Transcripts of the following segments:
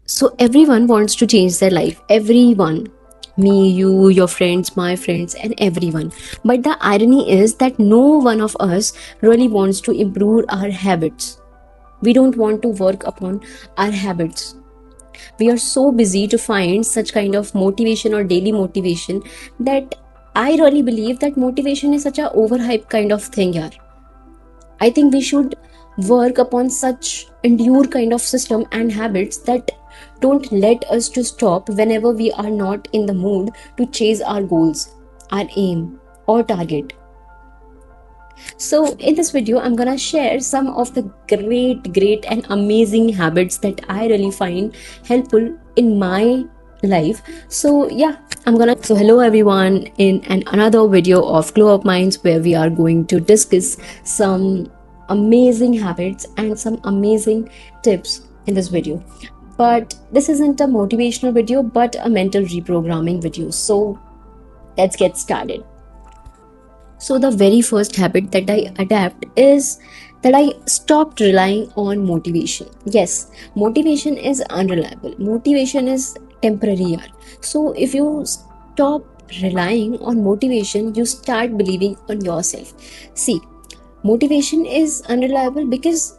So everyone wants to change their life. Everyone. Me, you, your friends, my friends, and everyone. But the irony is that no one of us really wants to improve our habits. We don't want to work upon our habits. We are so busy to find such kind of motivation or daily motivation that I really believe that motivation is such a overhyped kind of thing here. I think we should work upon such endure kind of system and habits that don't let us to stop whenever we are not in the mood to chase our goals, our aim or target. So in this video, I'm gonna share some of the great and amazing habits that I really find helpful in my life. So yeah, so hello everyone in another video of Glow Up Minds, where we are going to discuss some amazing habits and some amazing tips in this video. But this isn't a motivational video, but a mental reprogramming video. So let's get started. So the very first habit that I adapt is that I stopped relying on motivation. Yes, motivation is unreliable. Motivation is temporary. So if you stop relying on motivation, you start believing on yourself. See, motivation is unreliable because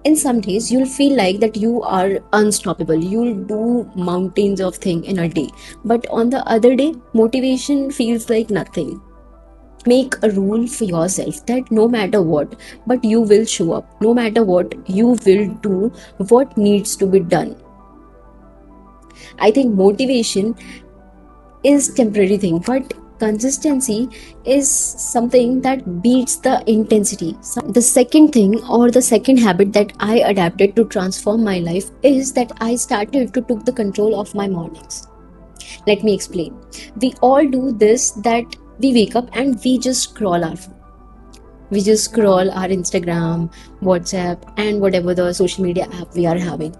in some days you'll feel like that you are unstoppable. You'll do mountains of things in a day. But on the other day, motivation feels like nothing. Make a rule for yourself that no matter what, but you will show up. No matter what, you will do what needs to be done. I think motivation is temporary thing, but consistency is something that beats the intensity. The second thing or the second habit that I adapted to transform my life is that I started to take the control of my mornings. Let me explain. We all do this, that we wake up and we just scroll our phone. We just scroll our Instagram, WhatsApp, and whatever the social media app we are having.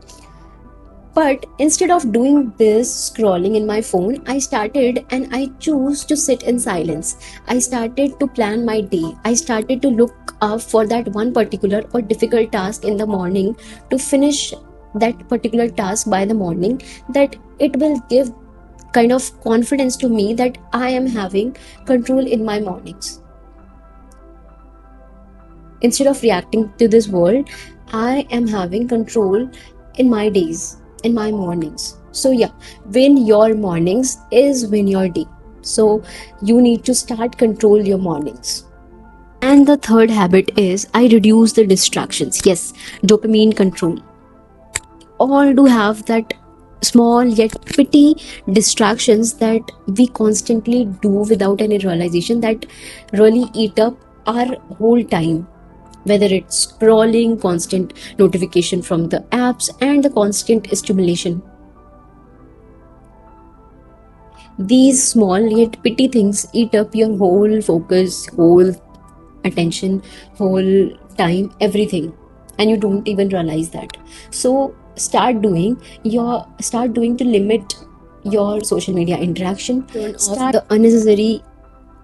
But instead of doing this scrolling in my phone, I started and I choose to sit in silence. I started to plan my day. I started to look up for that one particular or difficult task in the morning, to finish that particular task by the morning, that it will give kind of confidence to me that I am having control in my mornings. Instead of reacting to this world, I am having control in my days, in my mornings. So yeah, win your mornings is win your day. So you need to start control your mornings. And the third habit is I reduce the distractions. Yes, dopamine control. All do have that small yet petty distractions that we constantly do without any realization, that really eat up our whole time, whether it's scrolling, constant notification from the apps, and the constant stimulation. These small yet petty things eat up your whole focus, whole attention, whole time, everything, and you don't even realize that. So start doing to limit your social media interaction. Turn off the unnecessary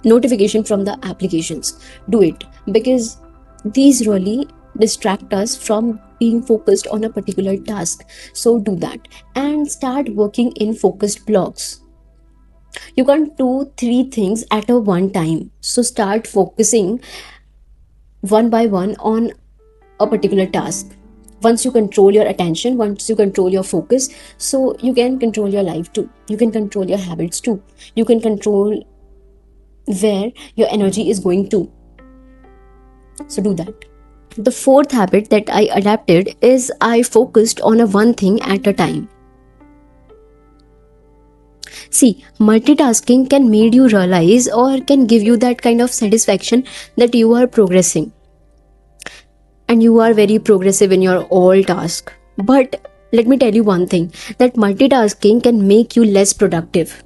notification from the applications. Do it, because these really distract us from being focused on a particular task. So do that and start working in focused blocks. You can't do three things at a one time. So start focusing one by one on a particular task. Once you control your attention, once you control your focus, so you can control your life too. You can control your habits too. You can control where your energy is going to. So do that. The fourth habit that I adapted is I focused on a one thing at a time. See, multitasking can make you realize or can give you that kind of satisfaction that you are progressing and you are very progressive in your all task. But let me tell you one thing, that multitasking can make you less productive.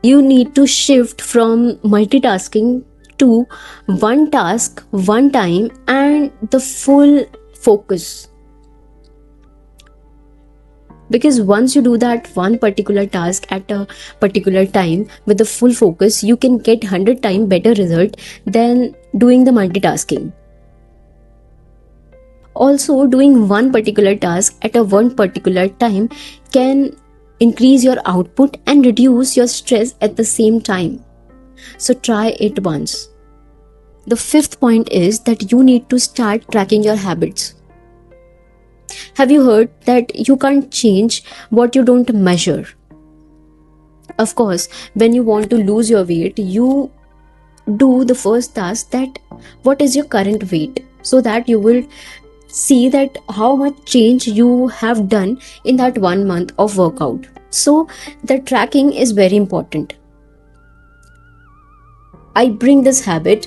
You need to shift from multitasking to one task, one time, and the full focus. Because once you do that one particular task at a particular time with the full focus, you can get 100 times better result than doing the multitasking. Also, doing one particular task at a one particular time can increase your output and reduce your stress at the same time. So try it once. The fifth point is that you need to start tracking your habits. Have you heard that you can't change what you don't measure? Of course, when you want to lose your weight, you do the first task, that what is your current weight, so that you will see that how much change you have done in that 1 month of workout. So the tracking is very important. I bring this habit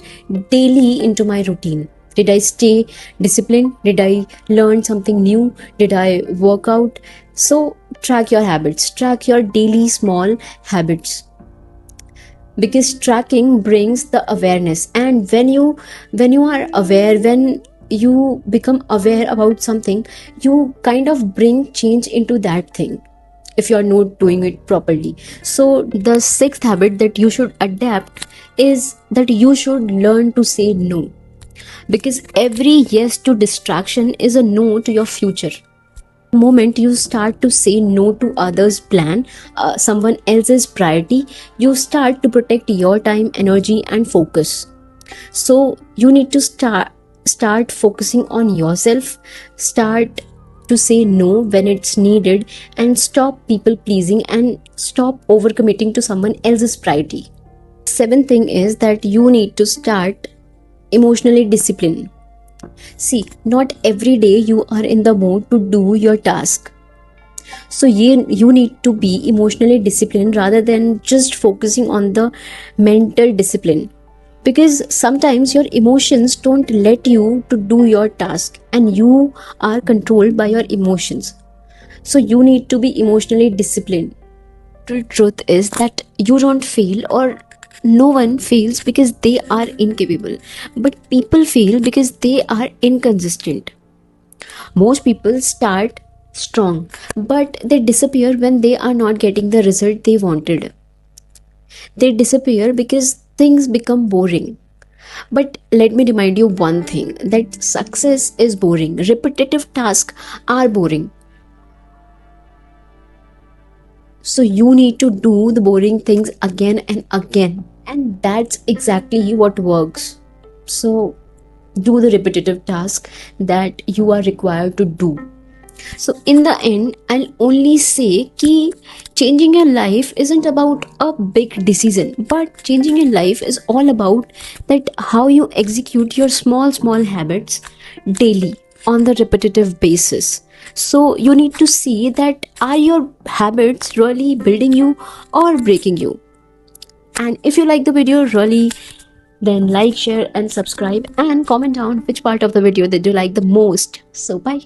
daily into my routine. Did I stay disciplined? Did I learn something new? Did I work out? So track your habits, track your daily small habits, because tracking brings the awareness. And when you are aware, when you become aware about something, you kind of bring change into that thing if you are not doing it properly. So the sixth habit that you should adapt is that you should learn to say no, because every yes to distraction is a no to your future. The moment you start to say no to others' plan, someone else's priority, you start to protect your time, energy, and focus. So you need to start focusing on yourself, start to say no when it's needed, and stop people pleasing and stop overcommitting to someone else's priority. Seventh thing is that you need to start emotionally disciplined. See, not every day you are in the mood to do your task. So you need to be emotionally disciplined rather than just focusing on the mental discipline. Because sometimes your emotions don't let you to do your task and you are controlled by your emotions. So you need to be emotionally disciplined. The truth is that you don't fail, or no one fails because they are incapable, but people fail because they are inconsistent. Most people start strong, but they disappear when they are not getting the result they wanted. They disappear because things become boring. But let me remind you one thing, that success is boring, repetitive tasks are boring. So you need to do the boring things again and again, and that's exactly what works. So do the repetitive task that you are required to do. So in the end, I'll only say ki changing your life isn't about a big decision, but changing your life is all about that how you execute your small habits daily on the repetitive basis. So you need to see that are your habits really building you or breaking you. And if you like the video really, then like, share and subscribe, and comment down which part of the video did you like the most. So bye.